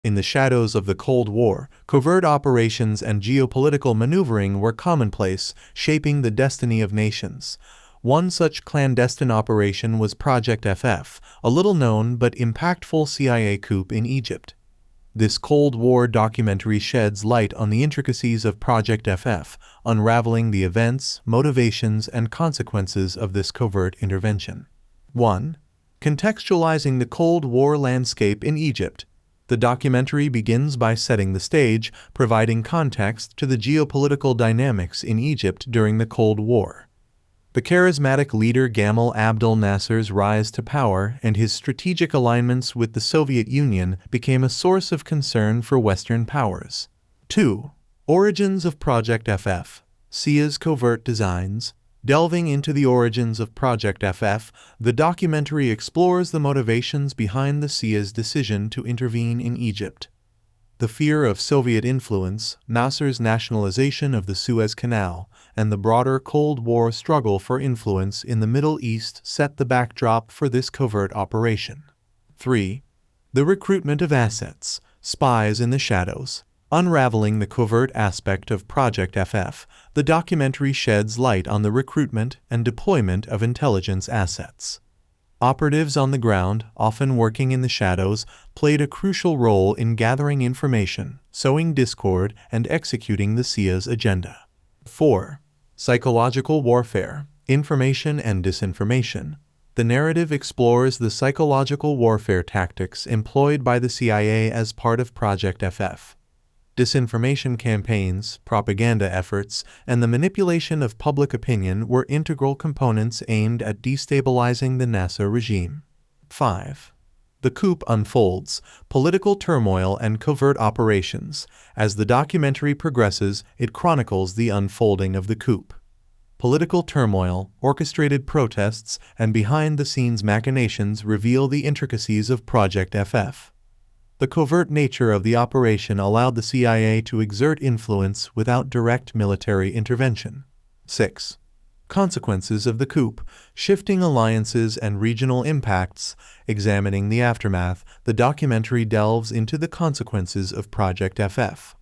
In the shadows of the Cold War, covert operations and geopolitical maneuvering were commonplace, shaping the destiny of nations. One such clandestine operation was Project FF, a little-known but impactful CIA coup in Egypt. This Cold War documentary sheds light on the intricacies of Project FF, unraveling the events, motivations, and consequences of this covert intervention. 1. Contextualizing the Cold War landscape in Egypt. The documentary begins by setting the stage, providing context to the geopolitical dynamics in Egypt during the Cold War. The charismatic leader Gamal Abdel Nasser's rise to power and his strategic alignments with the Soviet Union became a source of concern for Western powers. 2. Origins of Project FF. CIA's covert designs. Delving into the origins of Project FF, the documentary explores the motivations behind the CIA's decision to intervene in Egypt. The fear of Soviet influence, Nasser's nationalization of the Suez Canal, and the broader Cold War struggle for influence in the Middle East set the backdrop for this covert operation. 3. The recruitment of assets, spies in the shadows. Unraveling the covert aspect of Project FF, the documentary sheds light on the recruitment and deployment of intelligence assets. Operatives on the ground, often working in the shadows, played a crucial role in gathering information, sowing discord, and executing the CIA's agenda. 4. Psychological warfare, information and disinformation. The narrative explores the psychological warfare tactics employed by the CIA as part of Project FF. Disinformation campaigns, propaganda efforts, and the manipulation of public opinion were integral components aimed at destabilizing the Nasser regime. 5. The coup unfolds, political turmoil and covert operations. As the documentary progresses, it chronicles the unfolding of the coup. Political turmoil, orchestrated protests, and behind-the-scenes machinations reveal the intricacies of Project FF. The covert nature of the operation allowed the CIA to exert influence without direct military intervention. 6. Consequences of the coup, shifting alliances and regional impacts. Examining the aftermath, the documentary delves into the consequences of Project FF.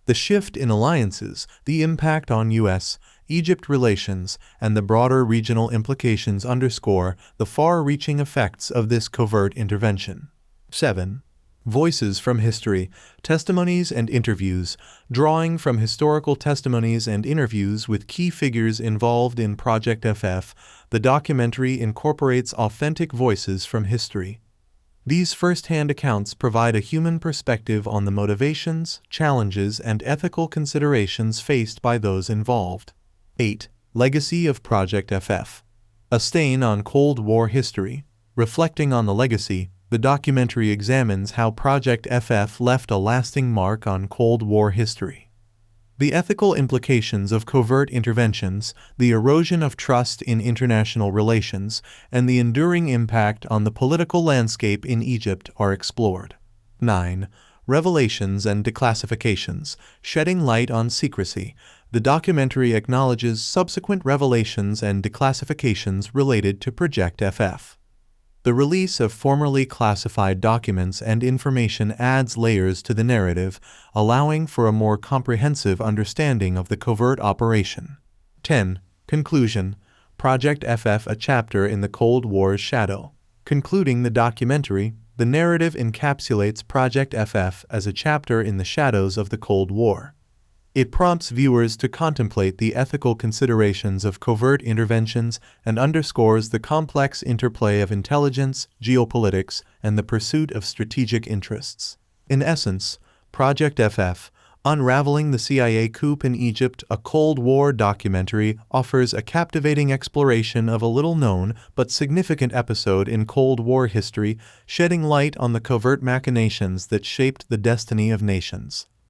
The shift in alliances, the impact on U.S.-Egypt relations, and the broader regional implications underscore the far-reaching effects of this covert intervention. 7. Voices from history, testimonies and interviews. Drawing from historical testimonies and interviews with key figures involved in Project FF, the documentary incorporates authentic voices from history. These first-hand accounts provide a human perspective on the motivations, challenges, and ethical considerations faced by those involved. 8. Legacy of Project FF. A stain on Cold War history. Reflecting on the legacy, the documentary examines how Project FF left a lasting mark on Cold War history. The ethical implications of covert interventions, the erosion of trust in international relations, and the enduring impact on the political landscape in Egypt are explored. 9. Revelations and declassifications, shedding light on secrecy. The documentary acknowledges subsequent revelations and declassifications related to Project FF. The release of formerly classified documents and information adds layers to the narrative, allowing for a more comprehensive understanding of the covert operation. 10. Conclusion. Project FF, a chapter in the Cold War's shadow. Concluding the documentary, the narrative encapsulates Project FF as a chapter in the shadows of the Cold War. It prompts viewers to contemplate the ethical considerations of covert interventions and underscores the complex interplay of intelligence, geopolitics, and the pursuit of strategic interests. In essence, Project FF, Unraveling the CIA Coup in Egypt, a Cold War documentary, offers a captivating exploration of a little-known but significant episode in Cold War history, shedding light on the covert machinations that shaped the destiny of nations.